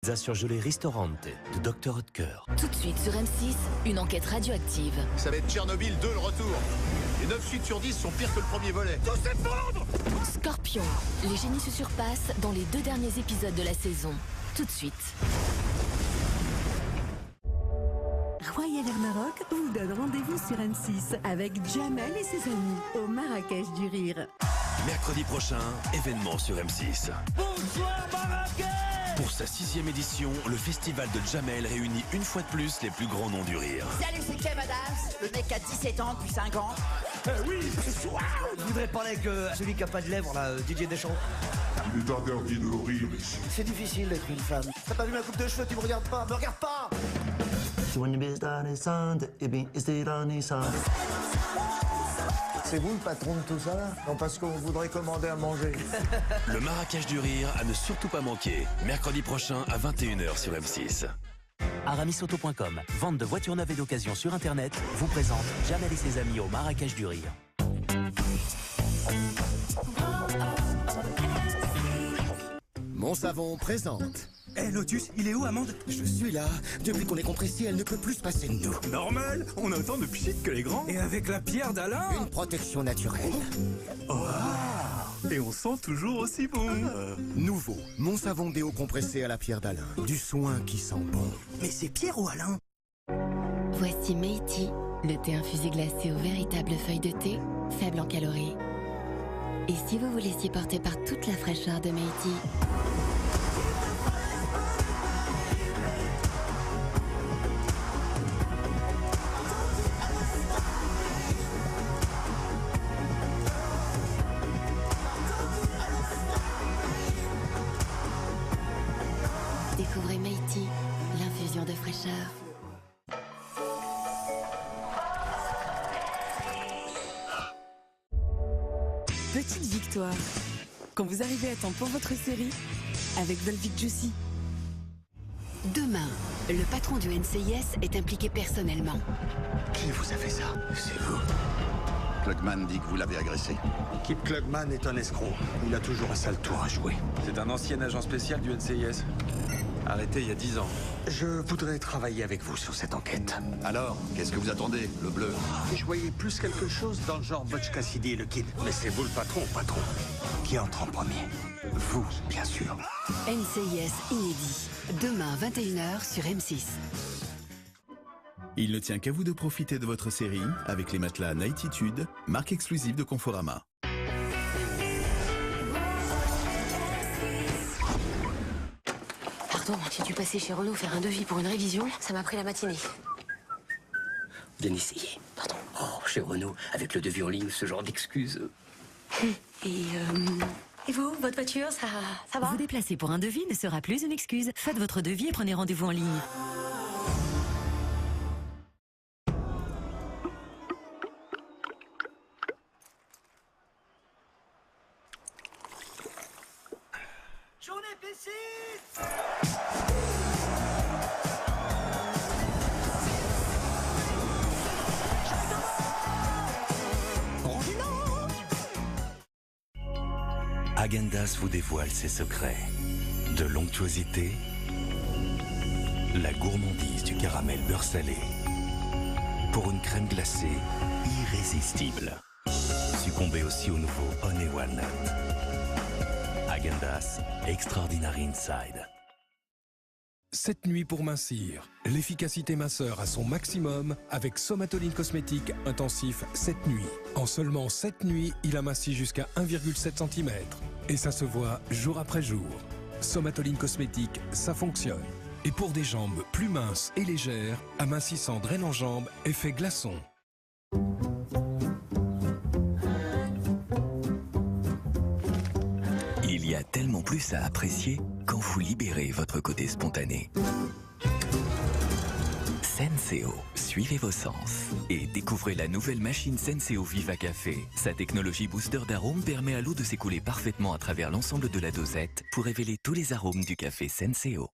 Pizza surgelée Ristorante de Dr Oetker. Tout de suite sur M6, une enquête radioactive. Ça va être Tchernobyl 2 le retour. Les 9 suites sur 10 sont pires que le premier volet. Tout s'effondre. Scorpion, les génies se surpassent dans les 2 derniers épisodes de la saison. Tout de suite. Royal Air Maroc vous donne rendez-vous sur M6 avec Jamel et ses amis au Marrakech du Rire. Mercredi prochain, événement sur M6. Bonsoir Marrakech! Pour sa 6e édition, le festival de Jamel réunit une fois de plus les plus grands noms du rire. Salut, c'est Kev Adams, le mec qui a 17 ans depuis 5 ans. Oui, ce soir! Je voudrais parler avec celui qui a pas de lèvres, là, Didier Deschamps. Il est interdit de rire ici. C'est difficile d'être une femme. T'as pas vu ma coupe de cheveux, tu me regardes pas, me regarde pas! C'est vous le patron de tout ça là? Non, parce qu'on voudrait commander à manger. Le Marrakech du Rire à ne surtout pas manquer. Mercredi prochain à 21h sur M6. Aramisauto.com, vente de voitures neuves et d'occasion sur Internet, vous présente Jamel et ses amis au Marrakech du Rire. Mon savon présente. Eh Lotus, il est où Amande? Je suis là. Depuis qu'on est contre ici, elle ne peut plus se passer de nous. Normal, on a autant de pchites que les grands. Et avec la pierre d'Alain? Une protection naturelle. Oh. Et on sent toujours aussi bon. Nouveau, mon savon déo compressé à la pierre d'Alain. Du soin qui sent bon. Mais c'est Pierre ou Alain? Voici Meiti, le thé infusé glacé aux véritables feuilles de thé, faible en calories. Et si vous vous laissiez porter par toute la fraîcheur de Meiti? Découvrez Meiti, l'infusion de fraîcheur. Petite victoire. Quand vous arrivez à temps pour votre série, avec Volvic Juicy. Demain, le patron du NCIS est impliqué personnellement. Qui vous a fait ça? C'est vous. Klugman dit que vous l'avez agressé. Kip Klugman est un escroc. Il a toujours un sale tour à jouer. C'est un ancien agent spécial du NCIS. Arrêté il y a 10 ans. Je voudrais travailler avec vous sur cette enquête. Alors, qu'est-ce que vous attendez, le bleu? Je voyais plus quelque chose dans le genre Butch Cassidy et le Kid. Mais c'est vous le patron. Qui entre en premier? Vous, bien sûr. NCIS inédit. Demain, 21h sur M6. Il ne tient qu'à vous de profiter de votre série avec les matelas Nightitude, marque exclusive de Conforama. Pardon, j'ai dû passer chez Renault faire un devis pour une révision. Ça m'a pris la matinée. Bien essayé. Pardon. Oh, chez Renault, avec le devis en ligne, ce genre d'excuses. Et vous, votre voiture, ça va? Vous déplacer pour un devis ne sera plus une excuse. Faites votre devis et prenez rendez-vous en ligne. Journée piscine! Häagen-Dazs vous dévoile ses secrets. De l'onctuosité, la gourmandise du caramel beurre salé, pour une crème glacée irrésistible. Succombez aussi au nouveau Honey Walnut. Häagen-Dazs, Extraordinary Inside. Cette nuit pour mincir, l'efficacité minceur à son maximum avec Somatoline Cosmétique intensif 7 nuits. En seulement 7 nuits, il amincit jusqu'à 1,7 cm. Et ça se voit jour après jour. Somatoline Cosmétique, ça fonctionne. Et pour des jambes plus minces et légères, amincissant draine en jambes, effet glaçon. Il y a tellement plus à apprécier quand vous libérez votre côté spontané. Senseo, suivez vos sens et découvrez la nouvelle machine Senseo Viva Café. Sa technologie booster d'arômes permet à l'eau de s'écouler parfaitement à travers l'ensemble de la dosette pour révéler tous les arômes du café Senseo.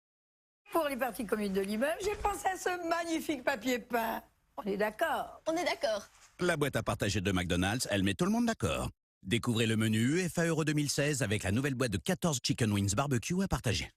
Pour les parties communes de l'immeuble, j'ai pensé à ce magnifique papier peint. On est d'accord? On est d'accord. La boîte à partager de McDonald's, elle met tout le monde d'accord. Découvrez le menu UEFA Euro 2016 avec la nouvelle boîte de 14 Chicken Wings Barbecue à partager.